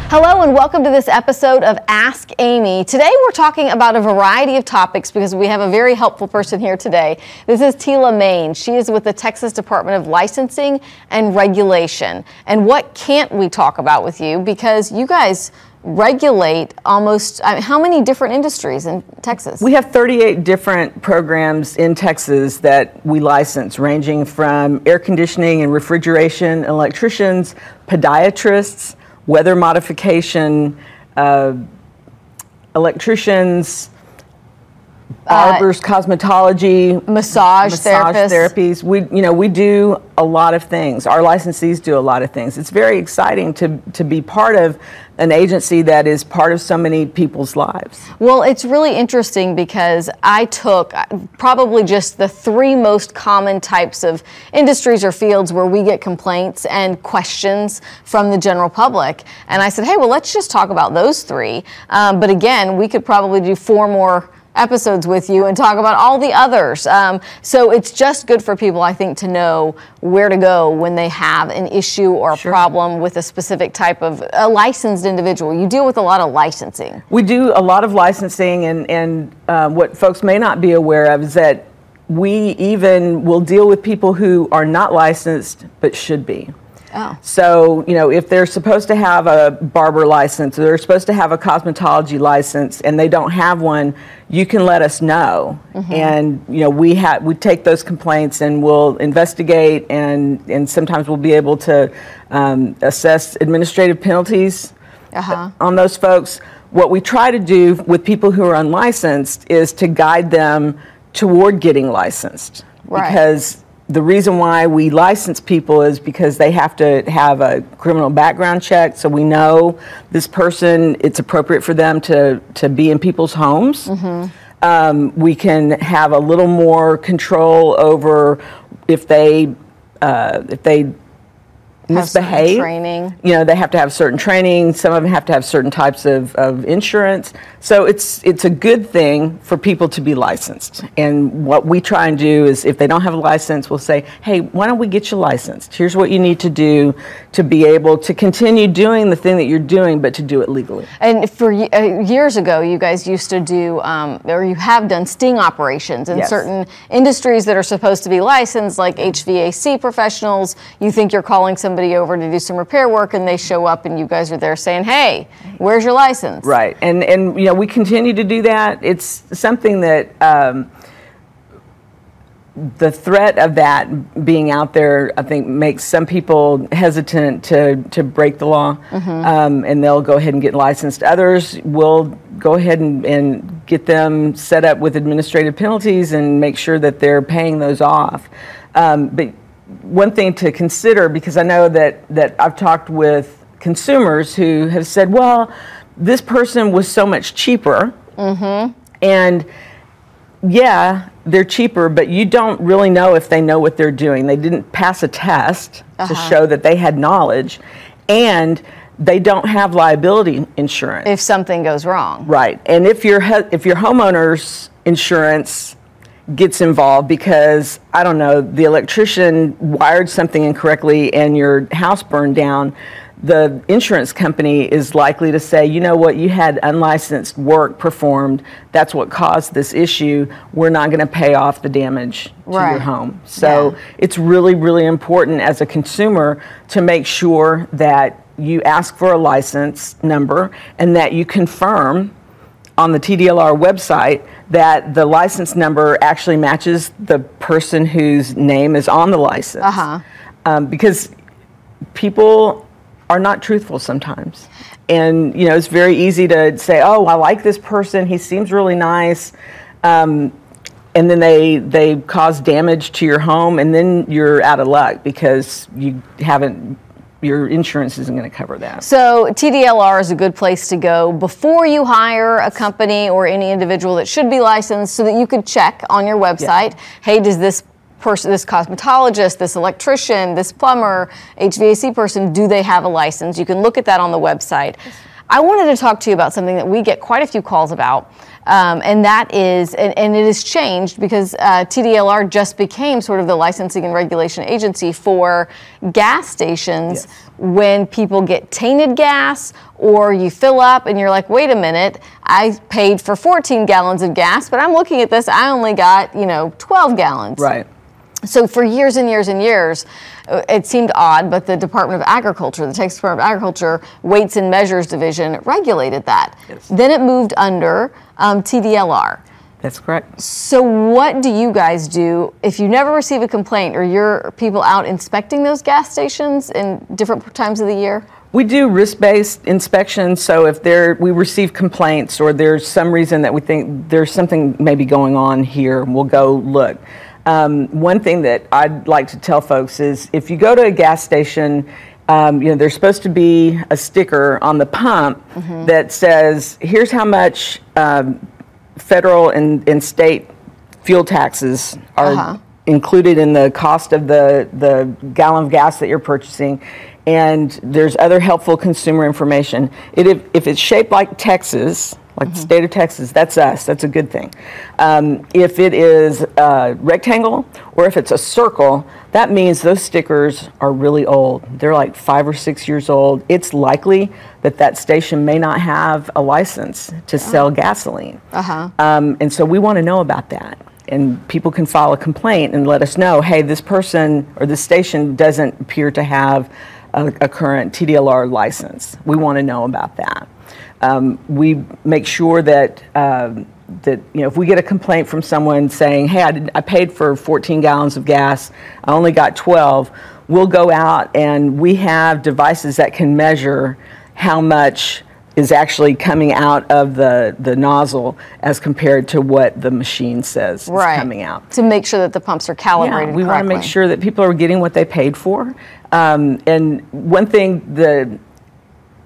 Hello and welcome to this episode of Ask Amy. Today we're talking about a variety of topics because we have a very helpful person here today. This is Tela Mange. She is with the Texas Department of Licensing and Regulation. And what can't we talk about with you, because you guys regulate almost, how many different industries in Texas? We have 38 different programs in Texas that we license, ranging from air conditioning and refrigeration, electricians, podiatrists, weather modification, electricians, barbers, cosmetology, massage therapies. We do a lot of things. Our licensees do a lot of things. It's very exciting to be part of an agency that is part of so many people's lives. Well, it's really interesting because I took probably just the three most common types of industries or fields where we get complaints and questions from the general public. And I said, hey, well, let's just talk about those three. But again, we could probably do 4 more episodes with you and talk about all the others. So it's just good for people, I think, to know where to go when they have an issue or a problem with a specific type of a licensed individual. You deal with a lot of licensing. We do a lot of licensing, and what folks may not be aware of is that we even will deal with people who are not licensed but should be. Oh. So, if they're supposed to have a barber license or they're supposed to have a cosmetology license and they don't have one, you can let us know. Mm-hmm. And, we take those complaints and we'll investigate, and sometimes we'll be able to assess administrative penalties on those folks. What we try to do with people who are unlicensed is to guide them toward getting licensed. Right. Because the reason why we license people is because they have to have a criminal background check, so we know this person, it's appropriate for them to be in people's homes. Mm-hmm. We can have a little more control over if they misbehave. Training. They have to have certain training. Some of them have to have certain types of insurance. So it's a good thing for people to be licensed. And what we try and do is, if they don't have a license, we'll say, hey, why don't we get you licensed? Here's what you need to do to be able to continue doing the thing that you're doing, but to do it legally. And for years ago, you guys used to do, or you have done, sting operations in certain industries that are supposed to be licensed, like HVAC professionals. You think you're calling somebody over to do some repair work, and they show up and you guys are there saying, hey, where's your license? Right. And we continue to do that. It's something that the threat of that being out there, I think, makes some people hesitant to break the law. Mm-hmm. And they'll go ahead and get licensed. Others will go ahead and get them set up with administrative penalties and make sure that they're paying those off. But one thing to consider, because I know that I've talked with consumers who have said, well, this person was so much cheaper. Mm-hmm. And yeah, they're cheaper, but you don't really know if they know what they're doing. They didn't pass a test to show that they had knowledge, and they don't have liability insurance. If something goes wrong. Right. And if your homeowner's insurance gets involved because, I don't know, the electrician wired something incorrectly and your house burned down, the insurance company is likely to say, you know what, you had unlicensed work performed, that's what caused this issue, we're not going to pay off the damage to your home. So it's really, really important as a consumer to make sure that you ask for a license number and that you confirm on the TDLR website that the license number actually matches the person whose name is on the license. Because people are not truthful sometimes. And, it's very easy to say, oh, I like this person, he seems really nice. And then they cause damage to your home, and then you're out of luck because your insurance isn't going to cover that. So TDLR is a good place to go before you hire a company or any individual that should be licensed, so that you could check on your website, hey, does this person, this cosmetologist, this electrician, this plumber, HVAC person, do they have a license? You can look at that on the website. I wanted to talk to you about something that we get quite a few calls about. And that is, and it has changed because TDLR just became sort of the licensing and regulation agency for gas stations. Yes. When people get tainted gas, or you fill up and you're like, wait a minute, I paid for 14 gallons of gas, but I'm looking at this, I only got, 12 gallons. Right. So for years and years and years, it seemed odd, but the Department of Agriculture, the Texas Department of Agriculture Weights and Measures Division regulated that. Yes. Then it moved under TDLR. That's correct. So what do you guys do if you never receive a complaint, or you're people out inspecting those gas stations in different times of the year? We do risk-based inspections, so if we receive complaints or there's some reason that we think there's something maybe going on here, we'll go look. One thing that I'd like to tell folks is if you go to a gas station, there's supposed to be a sticker on the pump that says, here's how much federal and state fuel taxes are included in the cost of the gallon of gas that you're purchasing. And there's other helpful consumer information. If it's shaped like Texas, like the state of Texas, that's us. That's a good thing. If it is a rectangle or if it's a circle, that means those stickers are really old. They're like 5 or 6 years old. It's likely that that station may not have a license to sell gasoline. And so we want to know about that. And people can file a complaint and let us know, hey, this person or this station doesn't appear to have a current TDLR license. We want to know about that. We make sure that if we get a complaint from someone saying, hey, I paid for 14 gallons of gas, I only got 12, we'll go out and we have devices that can measure how much is actually coming out of the nozzle as compared to what the machine says is coming out. To make sure that the pumps are calibrated we want to make sure that people are getting what they paid for. And one thing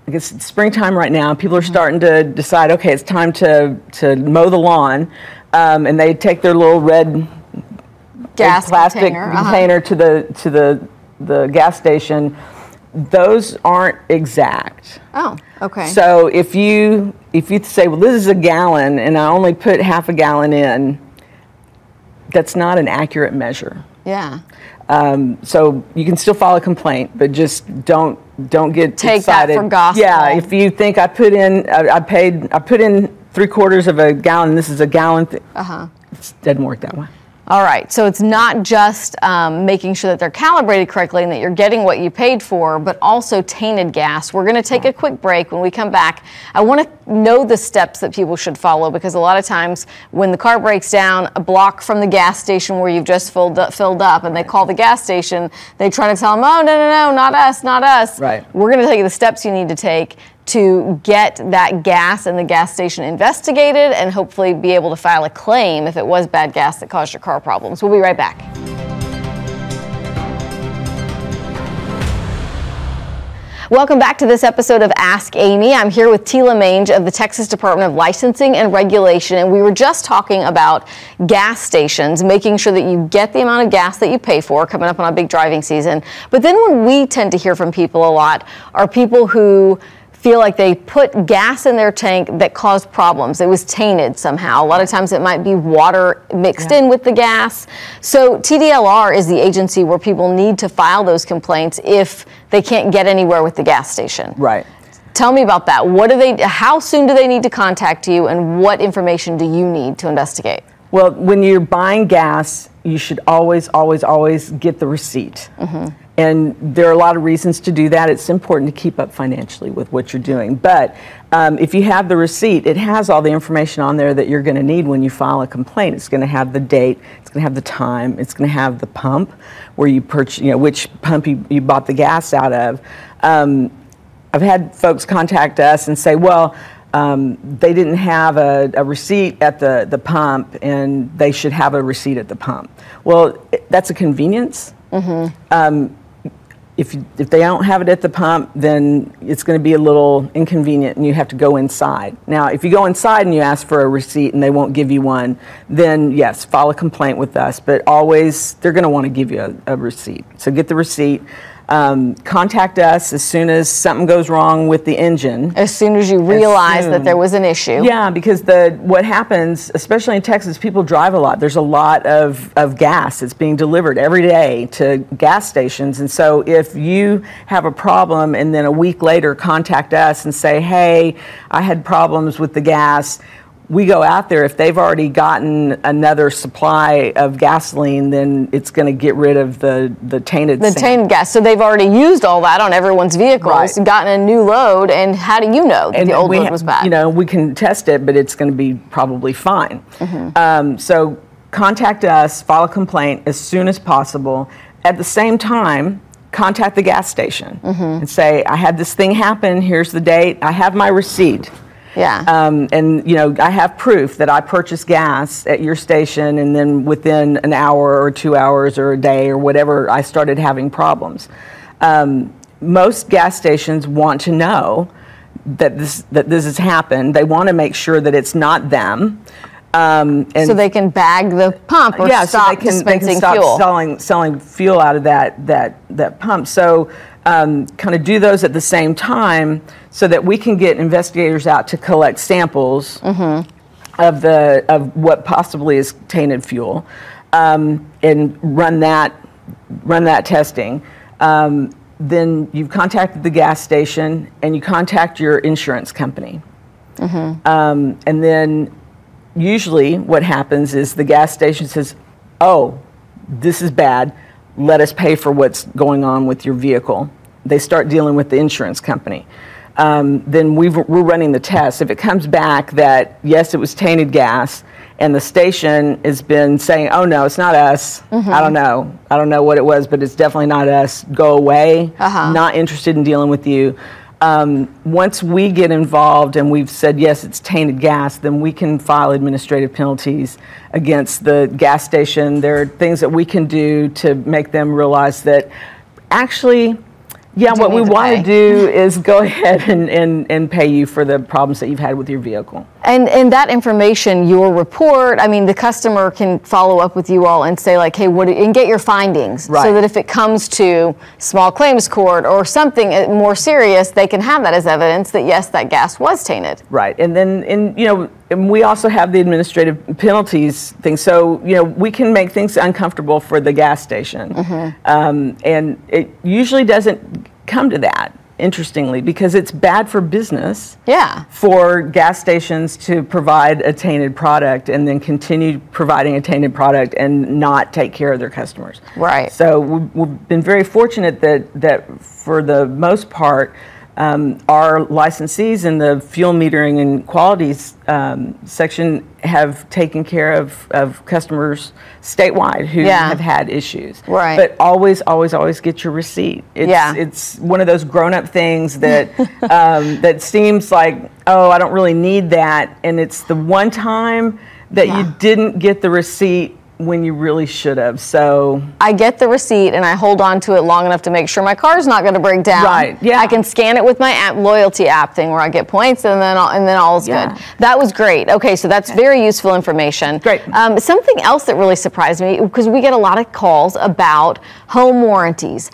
I guess it's springtime right now, people are starting to decide, okay, it's time to mow the lawn, and they take their little red gas plastic container to the gas station. Those aren't exact. Oh, okay. So if you say, well, this is a gallon and I only put half a gallon in, that's not an accurate measure. Yeah. So you can still file a complaint, but just don't get Take excited. that for gospel. Yeah, if you think I put in 3/4 of a gallon, and this is a gallon, it doesn't work that way. All right, so it's not just making sure that they're calibrated correctly and that you're getting what you paid for, but also tainted gas. We're going to take a quick break. When we come back, I want to know the steps that people should follow, because a lot of times when the car breaks down a block from the gas station where you've just filled up and they call the gas station, they try to tell them, oh, no, not us, not us. Right. We're going to tell you the steps you need to take to get that gas and the gas station investigated and hopefully be able to file a claim if it was bad gas that caused your car problems. We'll be right back. Welcome back to this episode of Ask Amy. I'm here with Tela Mange of the Texas Department of Licensing and Regulation, and we were just talking about gas stations, making sure that you get the amount of gas that you pay for coming up on a big driving season. But then what we tend to hear from people a lot are people who feel like they put gas in their tank that caused problems. It was tainted somehow. A lot of times it might be water mixed in with the gas. So TDLR is the agency where people need to file those complaints if they can't get anywhere with the gas station. Right. Tell me about that. How soon do they need to contact you, and what information do you need to investigate? Well, when you're buying gas, you should always get the receipt. And there are a lot of reasons to do that. It's important to keep up financially with what you're doing. But if you have the receipt, it has all the information on there that you're going to need when you file a complaint. It's going to have the date, it's going to have the time, it's going to have the pump where you purchase, which pump you bought the gas out of. I've had folks contact us and say, well, they didn't have a receipt at the pump and they should have a receipt at the pump. Well, that's a convenience. If they don't have it at the pump, then it's going to be a little inconvenient and you have to go inside. Now, if you go inside and you ask for a receipt and they won't give you one, then yes, file a complaint with us. But always, they're going to want to give you a receipt. So get the receipt. Contact us as soon as something goes wrong with the engine. As soon as you realize that there was an issue. Yeah, because what happens, especially in Texas, people drive a lot. There's a lot of gas that's being delivered every day to gas stations. And so if you have a problem and then a week later contact us and say, hey, I had problems with the gas, we go out there. If they've already gotten another supply of gasoline, then it's going to get rid of the tainted tainted gas. So they've already used all that on everyone's vehicles, gotten a new load, and how do you know that the old load was bad? You know, we can test it, but it's going to be probably fine. So contact us, file a complaint as soon as possible. At the same time, contact the gas station and say, I had this thing happen, here's the date, I have my receipt. Yeah. And, you know, I have proof that I purchased gas at your station, and then within an hour or 2 hours or a day or whatever, I started having problems. Most gas stations want to know that this has happened. They want to make sure that it's not them. And so they can bag the pump or stop dispensing fuel. Selling fuel out of that pump. So kind of do those at the same time so that we can get investigators out to collect samples of what possibly is tainted fuel, and run that testing. Then you've contacted the gas station and you contact your insurance company. And then usually what happens is the gas station says, oh, this is bad, let us pay for what's going on with your vehicle. They start dealing with the insurance company. Then we're running the test. If it comes back that, yes, it was tainted gas, and the station has been saying, oh, no, it's not us. I don't know what it was, but it's definitely not us. Go away. Not interested in dealing with you. Once we get involved and we've said, yes, it's tainted gas, then we can file administrative penalties against the gas station. There are things that we can do to make them realize that actually, yeah, what we want to do is go ahead and pay you for the problems that you've had with your vehicle. And that information, your report, I mean, the customer can follow up with you all and say, like, hey, and get your findings, so that if it comes to small claims court or something more serious, they can have that as evidence that, yes, that gas was tainted. Right. And then, and we also have the administrative penalties thing. So, we can make things uncomfortable for the gas station. And it usually doesn't come to that, interestingly, because it's bad for business for gas stations to provide a tainted product and then continue providing a tainted product and not take care of their customers. Right. So we've been very fortunate that for the most part, our licensees in the fuel metering and qualities section have taken care of customers statewide who have had issues. Right. But always get your receipt. It's one of those grown-up things that that seems like, oh, I don't really need that, and it's the one time that you didn't get the receipt when you really should have. So I get the receipt and I hold on to it long enough to make sure my car's not going to break down. Right. Yeah. I can scan it with my loyalty app thing where I get points, and then all's good. That was great. Okay, so that's very useful information. Great. Something else that really surprised me, because we get a lot of calls about home warranties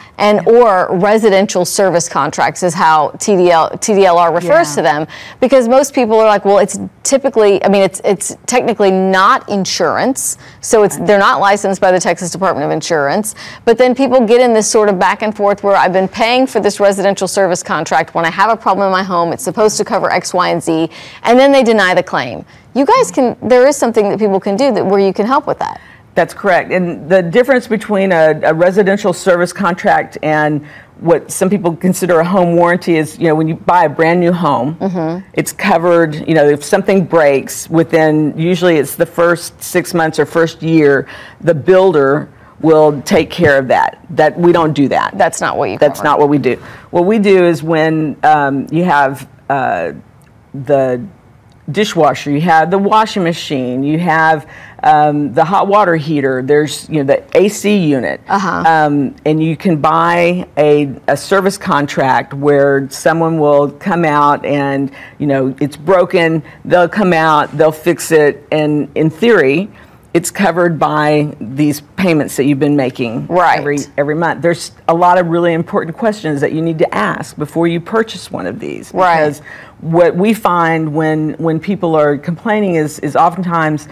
or residential service contracts is how TDLR refers to them, because most people are like, well, it's typically, I mean, it's technically not insurance, so they're not licensed by the Texas Department of Insurance, but then people get in this sort of back and forth where I've been paying for this residential service contract. When I have a problem in my home, it's supposed to cover X, Y, and Z, and then they deny the claim. You guys there is something that people can do where you can help with that. That's correct. And the difference between a residential service contract and what some people consider a home warranty is, when you buy a brand new home, it's covered, if something breaks usually it's the first 6 months or first year, the builder will take care of that. That we don't do that. That's not what you cover. That's not what we do. What we do is when you have the dishwasher, you have the washing machine, you have the hot water heater, there's the AC unit, and you can buy a service contract where someone will come out and it's broken, they'll come out, they'll fix it, and in theory it's covered by these payments that you've been making every month. There's a lot of really important questions that you need to ask before you purchase one of these. Because what we find when people are complaining is oftentimes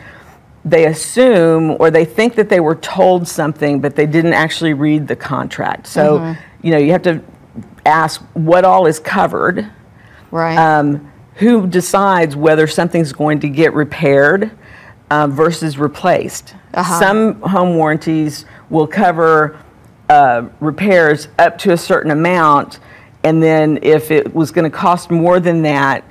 they assume or they think that they were told something, but they didn't actually read the contract. So, you have to ask what all is covered. Who decides whether something's going to get repaired versus replaced. Some home warranties will cover repairs up to a certain amount, and then if it was going to cost more than that,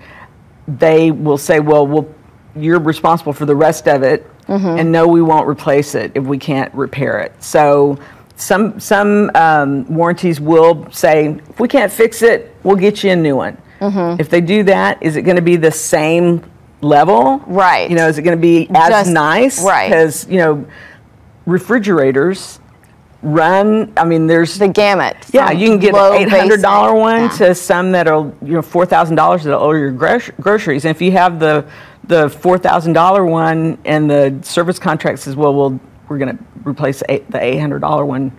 they will say, well, you're responsible for the rest of it, and no, we won't replace it if we can't repair it. So some warranties will say, if we can't fix it, we'll get you a new one. If they do that, is it going to be the same level? Is it going to be as nice? Because, refrigerators run, there's the gamut. Yeah, you can get an $800 one to some that are, $4,000 that'll order your groceries. And if you have the $4,000 one and the service contract says, well, we're going to replace the $800 one,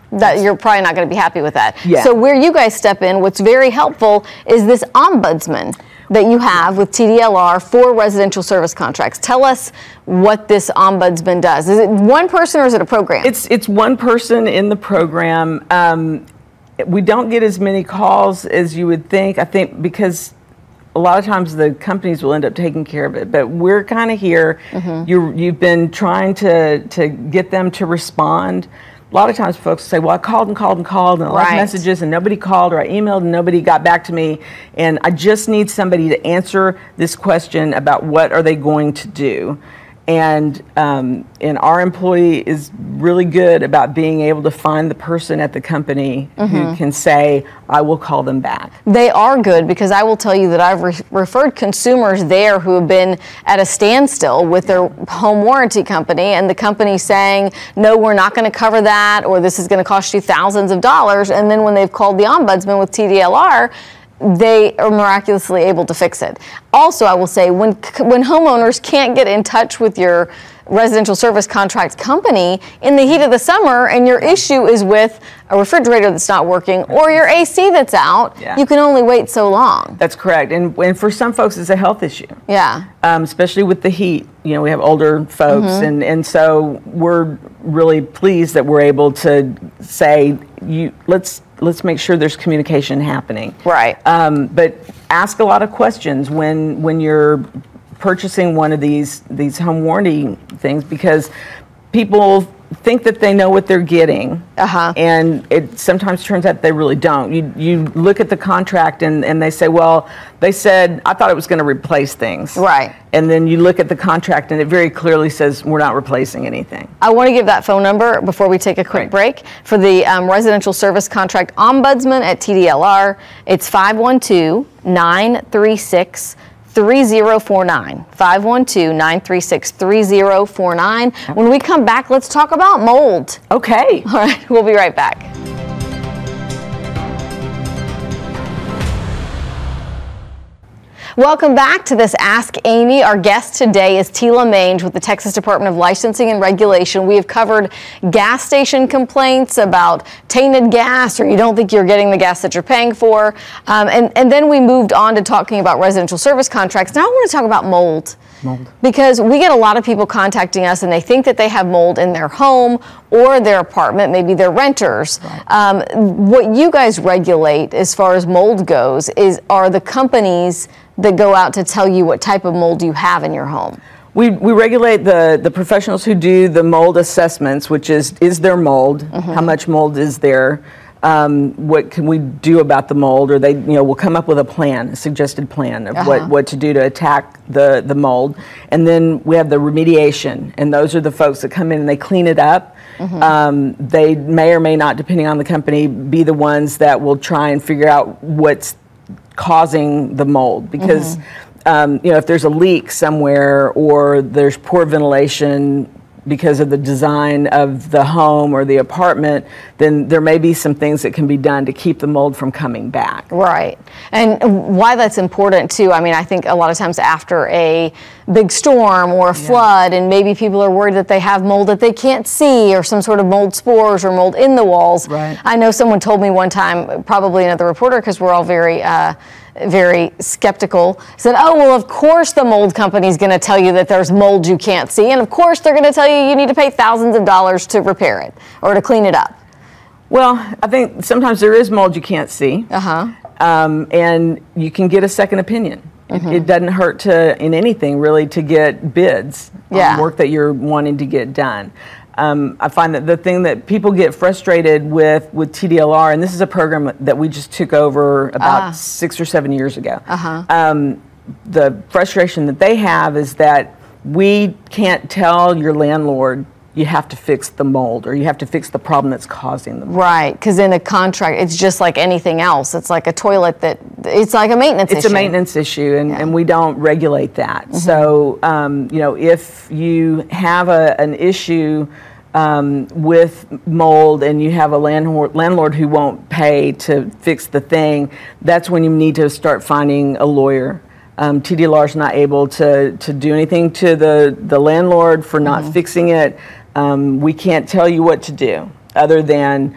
that you're probably not going to be happy with that. Yeah. So where you guys step in, what's very helpful is this ombudsman that you have with TDLR for residential service contracts. Tell us what this ombudsman does. Is it one person or is it a program? It's one person in the program. We don't get as many calls as you would think. I think because a lot of times the companies will end up taking care of it, but we're kind of here. You've been trying to get them to respond. A lot of times folks say, well, I called and called and called and I left messages and nobody called, or I emailed and nobody got back to me, and I just need somebody to answer this question about what are they going to do. And our employee is really good about being able to find the person at the company who can say, I will call them back. They are good, because I will tell you that I've referred consumers there who have been at a standstill with their home warranty company, and the company saying, no, we're not going to cover that, or this is going to cost you thousands of dollars. And then when they've called the ombudsman with TDLR, they are miraculously able to fix it. Also, I will say, when homeowners can't get in touch with your residential service contract company in the heat of the summer, and your issue is with a refrigerator that's not working or your AC that's out, you can only wait so long. That's correct. And for some folks, it's a health issue. Yeah. Especially with the heat. We have older folks, and so we're really pleased that we're able to say, let's make sure there's communication happening. But ask a lot of questions when you're purchasing one of these home warranty things, because people think that they know what they're getting, and it sometimes turns out they really don't. You look at the contract and they say, well, they said, I thought it was going to replace things. And then you look at the contract and it very clearly says we're not replacing anything. I want to give that phone number before we take a quick break for the residential service contract ombudsman at TDLR. It's 512-936-3049. 512-936-3049. When we come back, let's talk about mold. Okay. All right, we'll be right back. Welcome back to this Ask Amy. Our guest today is Tela Mange with the Texas Department of Licensing and Regulation. We have covered gas station complaints about tainted gas, or you don't think you're getting the gas that you're paying for. And then we moved on to talking about residential service contracts. Now I want to talk about mold. Because we get a lot of people contacting us and they think that they have mold in their home or their apartment, maybe they're renters. What you guys regulate as far as mold goes are the companies that go out to tell you what type of mold you have in your home. We regulate the professionals who do the mold assessments, which is there mold, how much mold is there, what can we do about the mold, or they will come up with a plan, a suggested plan of what to do to attack the mold. And then we have the remediation, and those are the folks that come in and they clean it up. They may or may not, depending on the company, be the ones that will try and figure out what's causing the mold, because if there's a leak somewhere or there's poor ventilation, because of the design of the home or the apartment, then there may be some things that can be done to keep the mold from coming back. Right. And why that's important too, I mean, I think a lot of times after a big storm or a flood, and maybe people are worried that they have mold that they can't see, or some sort of mold spores or mold in the walls. Right. I know someone told me one time, probably another reporter, because we're all very skeptical, said, oh, well, of course the mold company is going to tell you that there's mold you can't see, and of course they're going to tell you need to pay thousands of dollars to repair it or to clean it up. Well, I think sometimes there is mold you can't see, and you can get a second opinion. It doesn't hurt in anything really to get bids on work that you're wanting to get done. I find that the thing that people get frustrated with TDLR, and this is a program that we just took over about 6 or 7 years ago. The frustration that they have is that we can't tell your landlord you have to fix the mold, or you have to fix the problem that's causing the mold. Right, because in a contract, it's just like anything else. It's like a toilet it's like a maintenance issue. It's a maintenance issue, and we don't regulate that. So, you know, if you have an issue with mold and you have a landlord who won't pay to fix the thing, that's when you need to start finding a lawyer. TDLR is not able to do anything to the landlord for not fixing it. We can't tell you what to do other than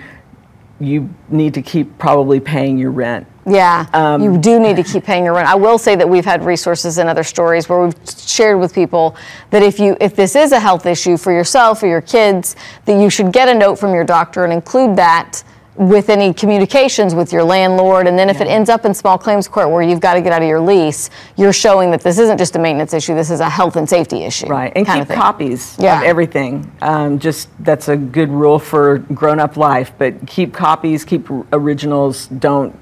you need to keep probably paying your rent. Yeah, you do need to keep paying your rent. I will say that we've had resources in other stories where we've shared with people that if this is a health issue for yourself or your kids, that you should get a note from your doctor and include that with any communications with your landlord. And then if it ends up in small claims court where you've got to get out of your lease, you're showing that this isn't just a maintenance issue, this is a health and safety issue. Right, and keep copies of everything. That's a good rule for grown-up life, but keep copies, keep originals. Don't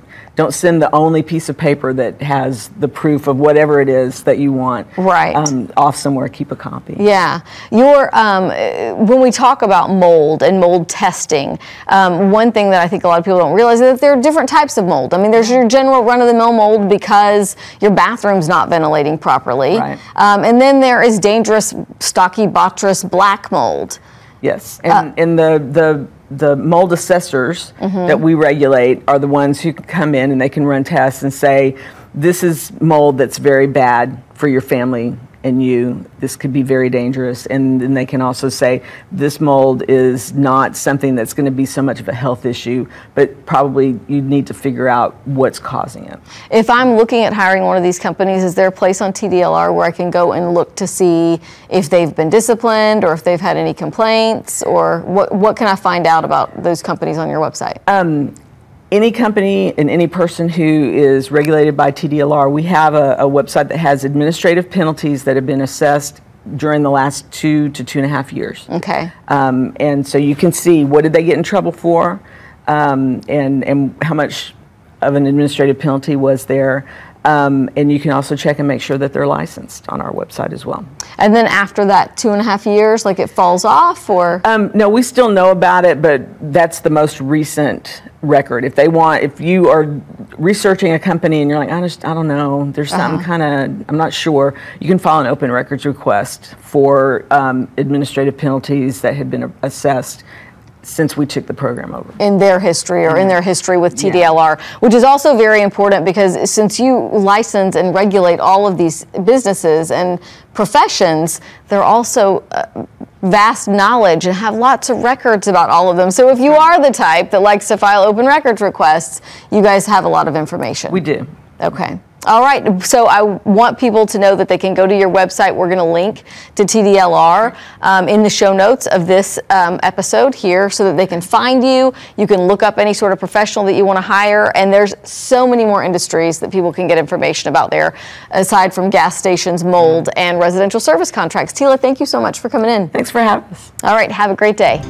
send the only piece of paper that has the proof of whatever it is that you want. Right. Off somewhere, keep a copy. Yeah. When we talk about mold and mold testing, one thing that I think a lot of people don't realize is that there are different types of mold. I mean, there's your general run-of-the-mill mold because your bathroom's not ventilating properly. Right. And then there is dangerous Stachybotrys black mold. Yes, and the mold assessors that we regulate are the ones who can come in and they can run tests and say, this is mold that's very bad for your family and you. This could be very dangerous. And then they can also say, this mold is not something that's going to be so much of a health issue, but probably you need to figure out what's causing it. If I'm looking at hiring one of these companies, is there a place on TDLR where I can go and look to see if they've been disciplined or if they've had any complaints, or what can I find out about those companies on your website? Any company and any person who is regulated by TDLR, we have a website that has administrative penalties that have been assessed during the last 2 to 2.5 years. Okay. And so you can see what did they get in trouble for, and how much of an administrative penalty was there. And you can also check and make sure that they're licensed on our website as well. And then after that 2.5 years, like it falls off, or? No, we still know about it, but that's the most recent record. If you are researching a company and you're like, I don't know, there's something I'm not sure, you can file an open records request for administrative penalties that had been assessed since we took the program over. In their history, or in their history with TDLR, which is also very important because since you license and regulate all of these businesses and professions, they're also vast knowledge and have lots of records about all of them. So if you are the type that likes to file open records requests, you guys have a lot of information. We do. Okay. All right, so I want people to know that they can go to your website. We're going to link to TDLR in the show notes of this episode here so that they can find you. You can look up any sort of professional that you want to hire, and there's so many more industries that people can get information about there, aside from gas stations, mold, and residential service contracts. Tela, thank you so much for coming in. Thanks for having us. All right, have a great day.